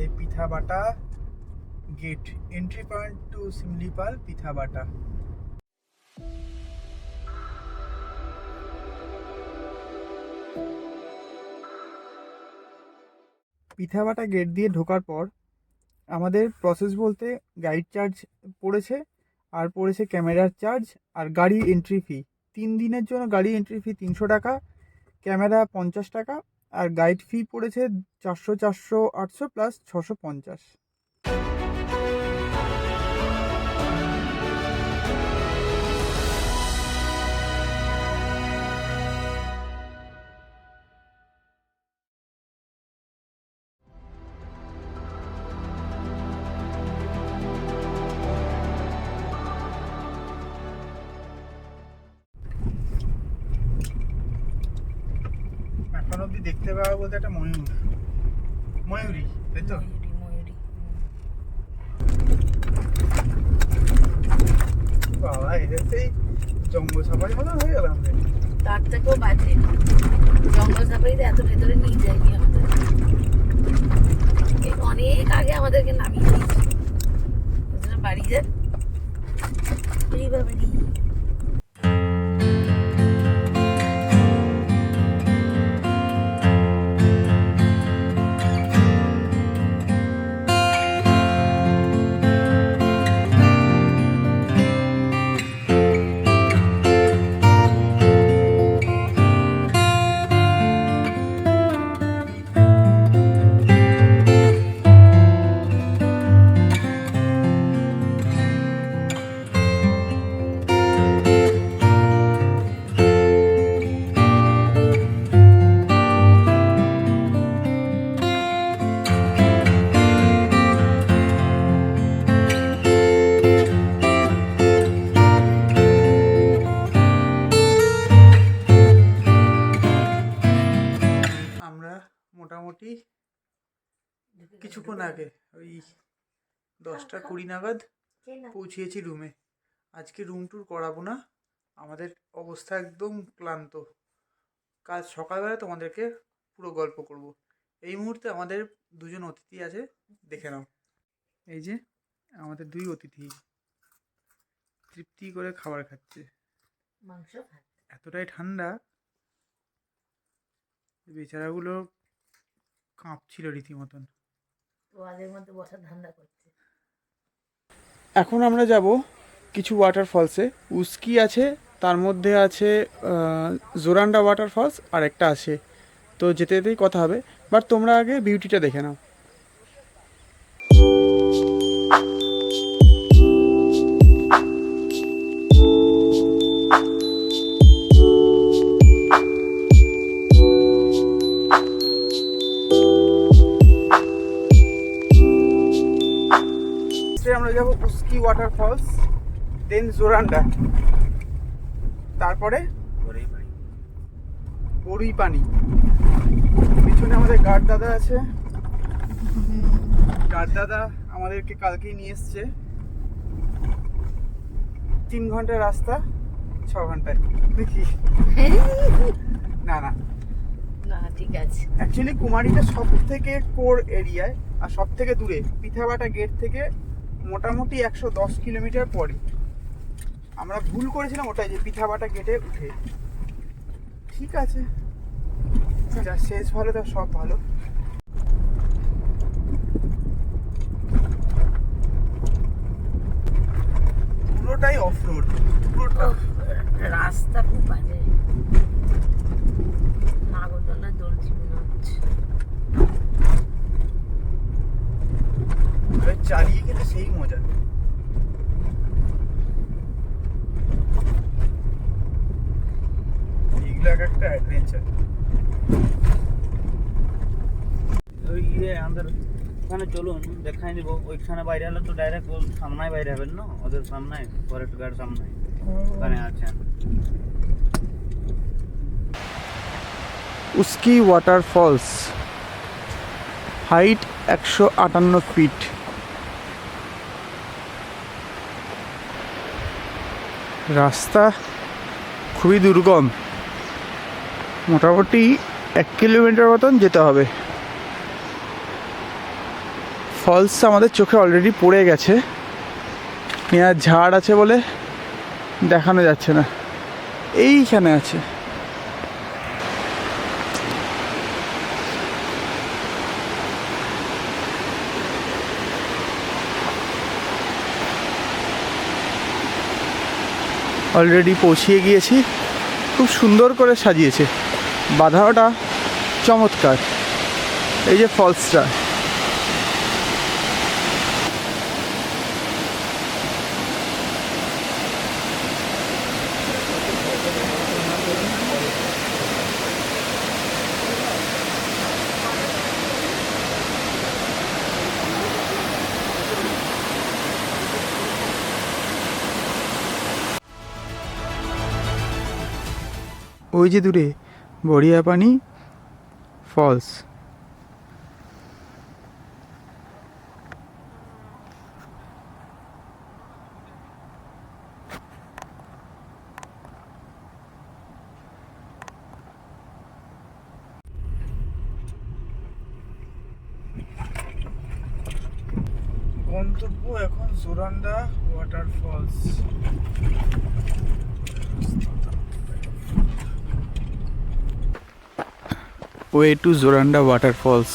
এই Pithabata gate, entry point to Similipal Pithabata. Pithabata gate দিয়ে ঢোকার পর আমাদের প্রসেস বলতে গাইড চার্জ পড়েছে, আর পড়েছে ক্যামেরার চার্জ আর গাড়ি এন্ট্রি ফি। 3 দিনের জন্য গাড়ি এন্ট্রি ফি 300 টাকা, ক্যামেরা 50 টাকা, আর গাইড ফি পড়েছে 400 400 800 প্লাস 650। এখন অব্দি দেখতে পাওয়া বলতে একটা ময়ূরী, তাই তো? বাবা, এটা সেই জঙ্গল সাফারি মতো হয়ে গেল আমাদের। তার থেকেও বাজে, জঙ্গল সাফারিতে এত ভেতরে নিয়ে যায়নি আমাদের। অনেক আগে আমাদেরকে নামিয়ে দিয়েছিল, বাড়ি যায় বাড়ি। মোটামুটি কিছুক্ষণ আগে ওই 10টা 20 নাগাদ পৌঁছিয়েছি রুমে। আজকে রুম ট্যুর করাবো না, আমাদের অবস্থা একদম ক্লান্ত। কাল সকালবেলা তোমাদেরকে পুরো গল্প করব। এই মুহূর্তে আমাদের 2জন অতিথি আছে, দেখে নাও। এই যে আমাদের 2 অতিথি তৃপ্তি করে খাবার খাচ্ছে, মাংস খাচ্ছে। এতটাই ঠান্ডা বেচারাগুলো কাঁপছিল রীতিমতন। তোয়ালের মধ্যে বসা ধান্দা করছে। এখন আমরা যাব কিছু ওয়াটারফলসে। উস্কি আছে, তার মধ্যে আছে জোরান্ডা ওয়াটারফলস, আর একটা আছে। তো যেতে যেতেই কথা হবে, বাট তোমরা আগে বিউটিটা দেখে নাও। আমরা যাবো উস্কি ওয়াটারফলস, দেন জোরান্ডা, তারপরে বড়ুই পানি। পিছনে আমাদের গার্ড দাদা আছে, গার্ড দাদা আমাদেরকে কালকেই নিয়ে এসছে। 3 ঘন্টার রাস্তা 6 ঘন্টায় দেখি। না না না, ঠিক আছে। অ্যাকচুয়ালি কুমারীটা সব থেকে কোর এরিয়ায় আর সব থেকে দূরে। পিথাবাটা গেট থেকে মোটামুটি 110 কিলোমিটার পরে। আমরা ভুল করেছিলাম ওটাই, যে পিথাবাটা গেটে উঠে। ঠিক আছে, যা শেষ ভালো তা সব ভালো। পুরোটাই অফ রোড, পুরোটা রাস্তা খুব বাজে, নাগরদোলনা দোলছি মনে হচ্ছে। চালিয়ে গেলে সেই মজা। এগুলো একটা অ্যাডভেঞ্চার। ওই আমাদের ওখানে চলুন দেখাই দিব। ওইখানে বাইরে হলে তো ডাইরেক্ট সামনায় বাইরে হবেন না, ওদের সামনায়, ফরেস্ট গার্ড সামনায় ওখানে আছেন। উস্কি ওয়াটারফলস, হাইট 158 ফিট। রাস্তা খুবই দুর্গম, মোটামুটি 1 কিলোমিটার মতন যেতে হবে। ফলস আমাদের চোখে অলরেডি পড়ে গেছে, পেঁয়াজ ঝাড় আছে বলে দেখানো যাচ্ছে না, এইখানে আছে। অলরেডি পৌঁছিয়ে গিয়েছি, খুব সুন্দর করে সাজিয়েছে, বাধাটা চমৎকার। এই যে ফলসটা, ওই যে দূরে বড়িয়াপানি ফলস। গন্তব্য এখন Joranda waterfalls. Way to Zoranda Waterfalls.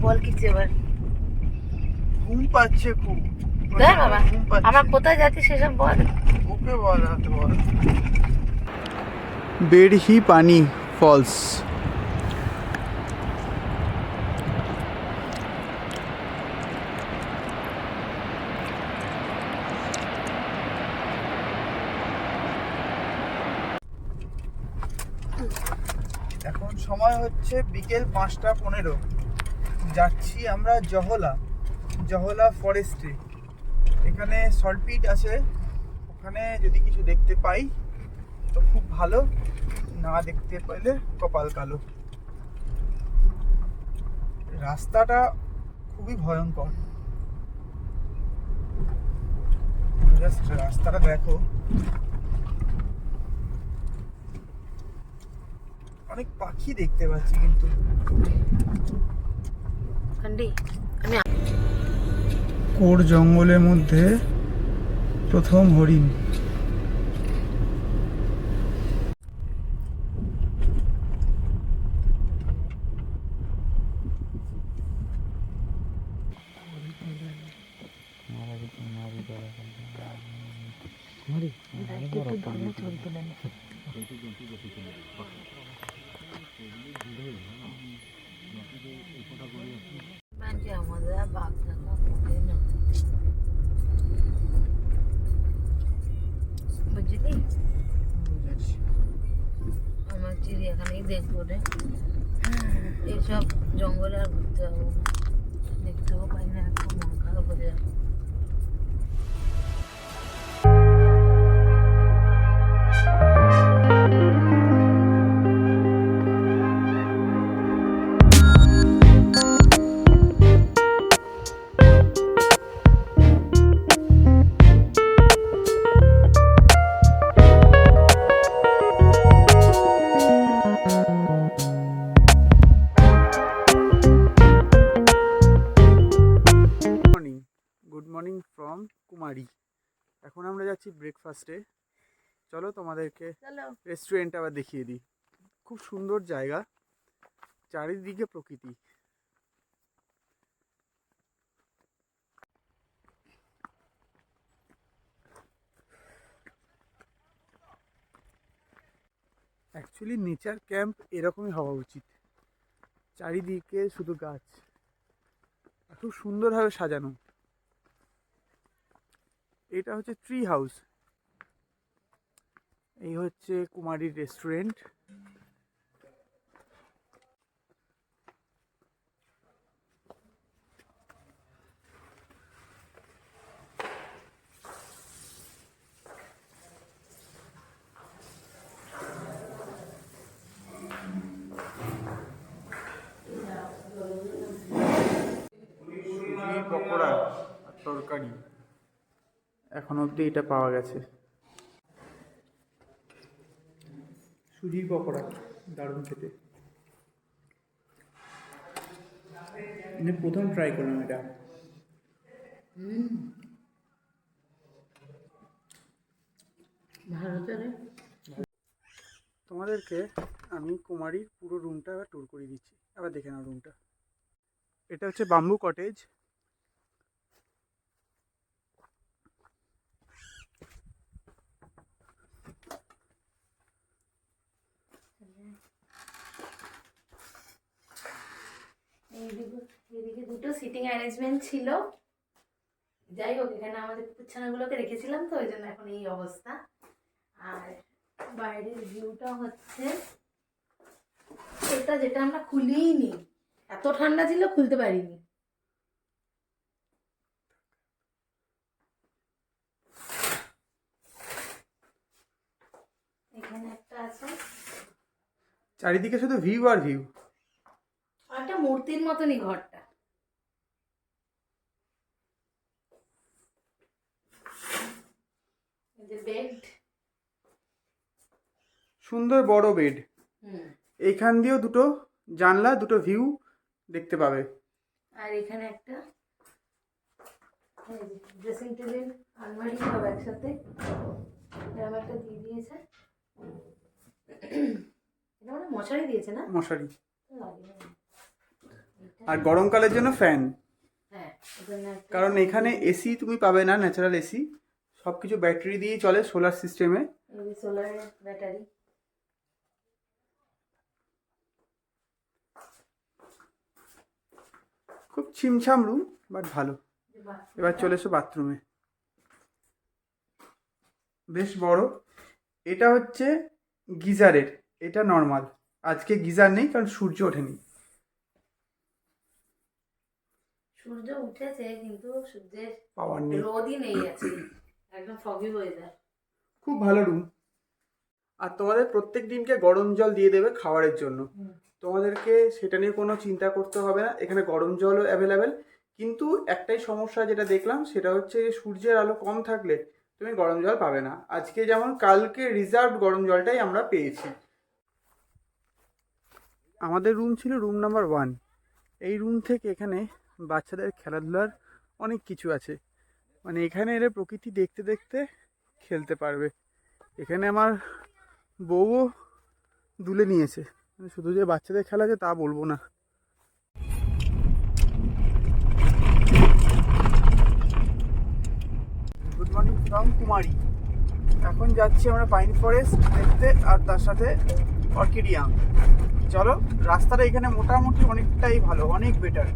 বল কিছু এবার। ঘুম পাচ্ছে খুব। দেখ বাবা, ঘুম পাচ্ছে। আমরা কোথায় যাচ্ছি সেসব বল। ওকে বল, হাতে বল। বেড়হি পানি ফলস। এখন সময় হচ্ছে বিকেল 5:15। যাচ্ছি আমরা জহলা ফরেস্টে। এখানে সল্টপিট আছে, ওখানে যদি কিছু দেখতে পাই তো খুব ভালো, না দেখতে পেলে কপাল কালো। রাস্তাটা খুবই ভয়ঙ্কর, জাস্ট রাস্তাটা দেখো। অনেক পাখি দেখতে পাচ্ছি কিন্তু। কোর জঙ্গলের মধ্যে প্রথম হরিণ। আমাদের বাঘ দেখা পড়ে না, বুঝলি? আমার চিড়িয়াখানাই দেখবো রে, এইসব জঙ্গলে আর ঘুরতে পারবো না, দেখতেও পাই না, একটু মন খারাপ হয়ে যাবে। গুড মর্নিং ফ্রম কুমারী। এখন আমরা যাচ্ছি ব্রেকফাস্টে। চলো তোমাদেরকে রেস্টুরেন্ট আবার দেখিয়ে দিই। খুব সুন্দর জায়গা, চারিদিকে প্রকৃতি। অ্যাকচুয়ালি নেচার ক্যাম্প এরকমই হওয়া উচিত, চারিদিকে শুধু গাছ, খুব সুন্দরভাবে সাজানো। এটা হচ্ছে ট্রি হাউস। এই হচ্ছে কুমারীর রেস্টুরেন্ট। পকোড়া আর তরকারি, এখন অবধি এটা পাওয়া গেছে। সুজির পকোড়া দারুণ খেতে, প্রথম ট্রাই করলাম এটা। ভালো তো রে। তোমাদেরকে আমি কুমারীর পুরো রুমটা এবার ট্যুর করে দিচ্ছি, আবার দেখে নাও রুমটা। এটা হচ্ছে বাম্বু কটেজ। এদিকে দুটো সিটিং অ্যারেঞ্জমেন্ট ছিল, যাই হোক এখানে আমাদের কুকুরছানাগুলোকে রেখেছিলাম তো ওই জন্য এখন এই অবস্থা। আর বাইরের ভিউটা হচ্ছে এটা, যেটা আমরা খুলিই নি, এত ঠান্ডা ছিল খুলতে পারিনি। এখানে একটা আছে, চারিদিকে শুধু ভিউ আর ভিউ। আর একটা মূর্তির মতনই ঘরটা। এই যে বেড, সুন্দর বড় বেড, এইখান দিয়েও দুটো জানলা, দুটো ভিউ দেখতে পাবে। আর এখানে একটা ড্রেসিং টেবিল, আলমারি সব একসাথে এরকম একটা দিয়ে দিয়েছে। এটা মানে মশারি দিয়েছে না? মশারি, লাগে না। আর গরমকালের জন্য ফ্যান, হ্যাঁ এখানে একটা, কারণ এখানে এসি তুমি পাবে না, ন্যাচারাল এসি, সব কিছু ব্যাটারি দিয়েই চলে, সোলার সিস্টেমে। এই যে সোলার ব্যাটারি। খুব ছিমছাম রুম, বাট ভালো। এবার চলে এসো বাথরুমে, বেশ বড়। এটা হচ্ছে গিজারের, এটা নর্মাল, আজকে গিজার নেই কারণ সূর্য ওঠেনি। সূর্য উঠেছে কিন্তু সূর্যের পাওয়ার নেই, রোদই নেই, আছে একদম ফগি ওয়েদার। খুব ভালো রুম। আর তোমাদের প্রত্যেক দিনকে গরম জল দিয়ে দেবে খাবারের জন্য, তোমাদেরকে সেটা নিয়ে কোনো চিন্তা করতে হবে না, এখানে গরম জলও অ্যাভেলেবেল। কিন্তু একটাই সমস্যা যেটা দেখলাম সেটা হচ্ছে যে সূর্যের আলো কম থাকলে তুমি গরম জল পাবে না। আজকে যেমন কালকে রিজার্ভ গরম জলটাই আমরা পেয়েছি। আমাদের রুম ছিল রুম নাম্বার 1। এই রুম থেকে এখানে বাচ্চাদের খেলাধুলার অনেক কিছু আছে, মানে এখানে এলে প্রকৃতি দেখতে দেখতে খেলতে পারবে। এখানে আমার বউও দুলে নিয়েছে, মানে শুধু যে বাচ্চাদের খেলা আছে তা বলবো না। গুড মর্নিং ফ্রম কুমারী। এখন যাচ্ছি আমরা পাইন ফরেস্ট দেখতে, আর তার সাথে অর্কিডিয়াম। চলো, রাস্তাটা এখানে মোটামুটি অনেকটাই ভালো, অনেক বেটার।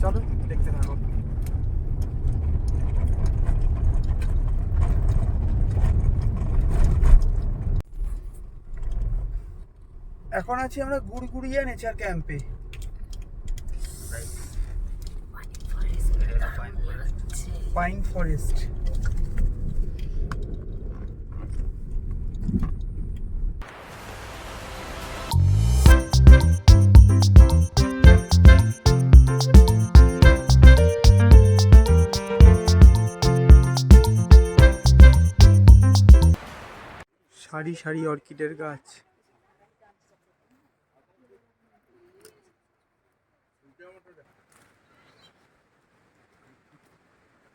চলো দেখতে থাকো। এখন আছি আমরা গুড়গুড়িয়া নেচার ক্যাম্পে। Pine forest. সারি সারি অর্কিডের গাছ।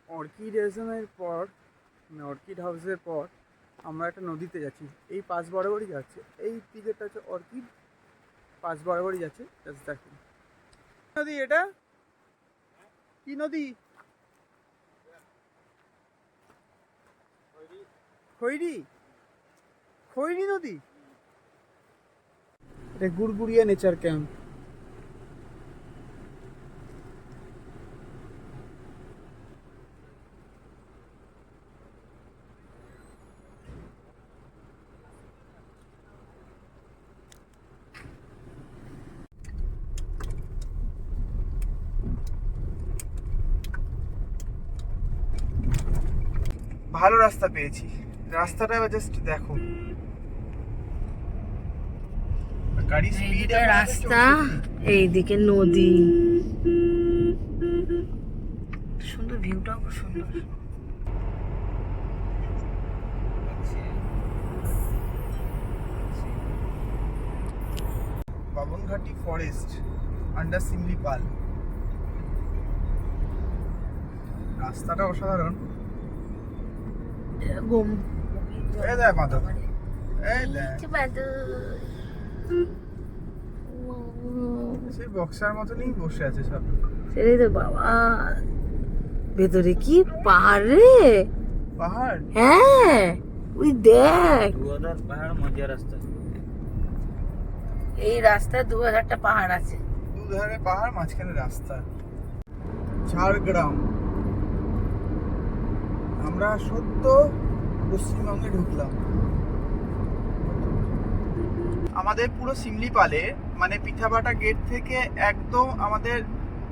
অর্কিড এজমের পর, অর্কিড হাউসের পর আমরা একটা নদীতে যাচ্ছি, এই পাশ বরাবরই যাচ্ছে, এই দিকেটা হচ্ছে অর্কিড, পাশ বরাবরই যাচ্ছে। দেখুন নদী, এটা কি নদী? খৈরি, খৈরি নদী। এটা গুড়গুড়িয়া নেচার ক্যাম্প। ভালো রাস্তা পেয়েছি, রাস্তাটা এবার জাস্ট দেখো, গাড়ি স্পিড, রাস্তা এইদিকে নদী। ভিউটাও খুব সুন্দর। বাবনঘাটি ফরেস্ট আন্ডার সিমলিপাল। রাস্তাটা অসাধারণ। এই দেখ মাধব, এই দেখ সেই বক্সার মতনই বসে আছে সব। সেটাই তো বাবা, ভেতরে কি পাহাড় রে! পাহাড়, হ্যাঁ ওই দেখ, পাহাড় মধ্যে রাস্তা। এই রাস্তায় 2000টা পাহাড় আছে। দুধারে পাহাড়, মাঝখানে রাস্তা। ঝাড়গ্রাম। আমরা সদ্য পশ্চিমবঙ্গে ঢুকলাম। আমাদের পুরো সিমলিপালে মানে পিঠাবাটা গেট থেকে একদম আমাদের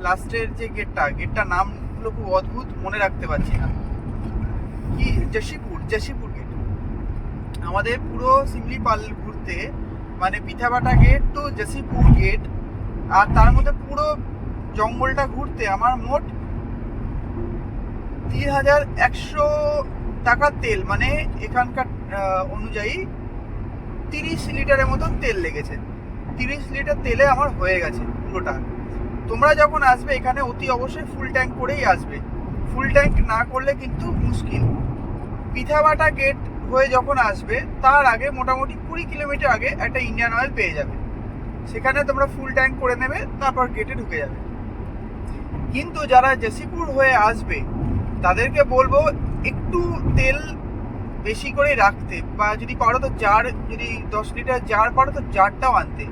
লাস্টের যে গেটটার নামগুলো খুব অদ্ভুত, মনে রাখতে পারছি না। কি জশিপুর গেট। আমাদের পুরো সিমলিপাল ঘুরতে মানে পিঠাবাটা গেট তো জশিপুর গেট, আর তার মধ্যে পুরো জঙ্গলটা ঘুরতে আমার মোট 3100 টাকা তেল, মানে এখানকার অনুযায়ী 30 লিটারের মতন তেল লেগেছে। 30 লিটার তেলে আমার হয়ে গেছে পুরোটা। তোমরা যখন আসবে এখানে অতি অবশ্যই ফুল ট্যাঙ্ক করেই আসবে। ফুল ট্যাঙ্ক না করলে কিন্তু মুশকিল। পিঠাবাটা গেট হয়ে যখন আসবে তার আগে মোটামুটি 20 কিলোমিটার আগে একটা ইন্ডিয়ান অয়েল পেয়ে যাবে। সেখানে তোমরা ফুল ট্যাঙ্ক করে নেবে, তারপর গেটে ঢুকে যাবে। কিন্তু যারা জশিপুর হয়ে আসবে তাদেরকে বলবো একটু তেল বেশি করে রাখতে, বা যদি পারো তো জার, যদি 10 লিটার জার পারো তো জারটাও আনতে।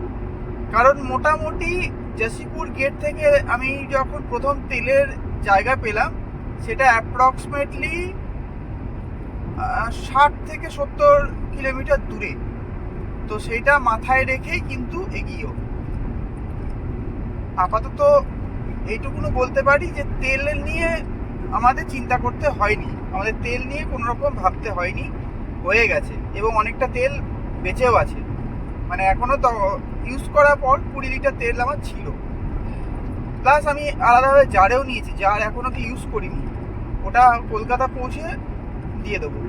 কারণ মোটামুটি জশিপুর গেট থেকে আমি যখন প্রথম তেলের জায়গা পেলাম সেটা অ্যাপ্রক্সিমেটলি 60 থেকে 70 কিলোমিটার দূরে। তো সেইটা মাথায় রেখেই কিন্তু এগিয়েও। আপাতত এইটুকুনো বলতে পারি যে তেল নিয়ে আমাদের চিন্তা করতে হয়নি, আমাদের তেল নিয়ে কোনো রকম ভাবতে হয়নি, হয়ে গেছে। এবং অনেকটা তেল বেঁচেও আছে, মানে এখনো তো ইউজ করার পর 20 লিটার তেল আমার ছিল। প্লাস আমি আলাদাভাবে জারেও নিয়েছি, জার এখনো কি ইউজ করিনি, ওটা কলকাতা পৌঁছে দিয়ে দেবো।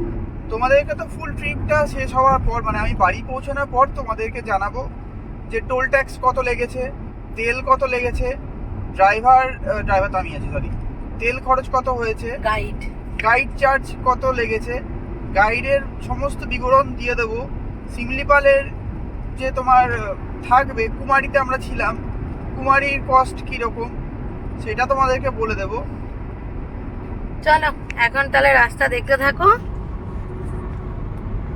তোমাদেরকে তো ফুল ট্রিপটা শেষ হওয়ার পর, মানে আমি বাড়ি পৌঁছানোর পর তোমাদেরকে জানাবো যে টোল ট্যাক্স কত লেগেছে, তেল কত লেগেছে, ড্রাইভার তো আমি আছি, সরি, তেল খরচ কত হয়েছে, গাইড চার্জ কত লেগেছে, গাইডের সমস্ত বিবরণ দিয়ে দেবো। সিমলিপালের যে তোমার থাকবে, কুমারীতে আমরা ছিলাম, কুমারীর কস্ট কীরকম সেটা তোমাদেরকে বলে দেবো। চলো এখন তাহলে রাস্তা দেখতে থাকো,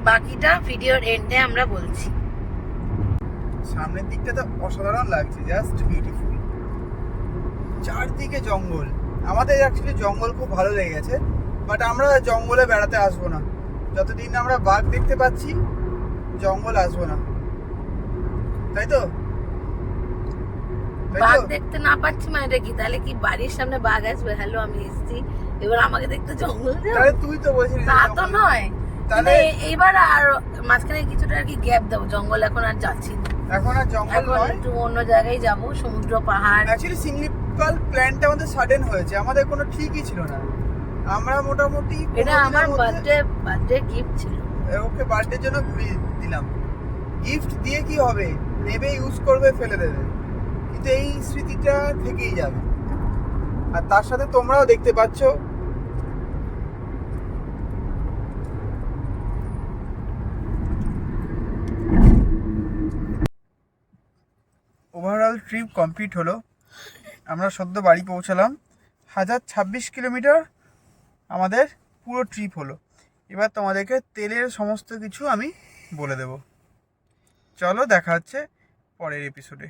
বাকিটা ভিডিওর এন্ডে আমরা বলছি। সামনের দিকটা তো অসাধারণ লাগছে, জাস্ট বিউটিফুল। চারদিকে জঙ্গল। আমাদের অ্যাকচুয়ালি জঙ্গল খুব ভালো লেগেছে, বাট আমরা জঙ্গলে বেড়াতে আসবো না। যতদিন আমরা বাঘ দেখতে পাচ্ছি জঙ্গল আসবো না, তাই তো? বাঘ দেখতে না পাচ্ছি মানে কি? তাহলে কি বাড়ির সামনে বাঘ আসবে? হ্যালো, আমি এসেছি, এবার আমাকে দেখতে জঙ্গল যাও? তাহলে তুই তো বলছিস তা তো নয়, তাহলে এইবার আর মাঝখানে কিছুটা আর কি গ্যাপ দেবো। জঙ্গল এখন আর যাচ্ছি না, এখন আর জঙ্গল এখন নয়, একটু অন্য জায়গায় যাব, সমুদ্র পাহাড়। অ্যাকচুয়ালি সিমলিপাল প্ল্যানটা আমাদের সাডেন হয়েছে, আমাদের কোনো ঠিকই ছিল না। আমরা মোটামুটি এটা আমার বার্থডে গিফট ছিল, ওকে বার্থডের জন্য ঘুরিয়ে দিলাম। গিফট দিয়ে কি হবে, নেবে, ইউজ করবে, ফেলে দেবে, কিন্তু এই স্মৃতিটা থেকেই যাবে। আর তার সাথে তোমরাও দেখতে পাচ্ছ ওভারঅল ট্রিপ কমপ্লিট হলো। আমরা সদ্য বাড়ি পৌঁছালাম। 1026 কিলোমিটার আমাদের পুরো ট্রিপ হলো। এবার তোমাদেরকে তেলের সমস্ত কিছু আমি বলে দেব। চলো দেখা হচ্ছে পরের এপিসোডে।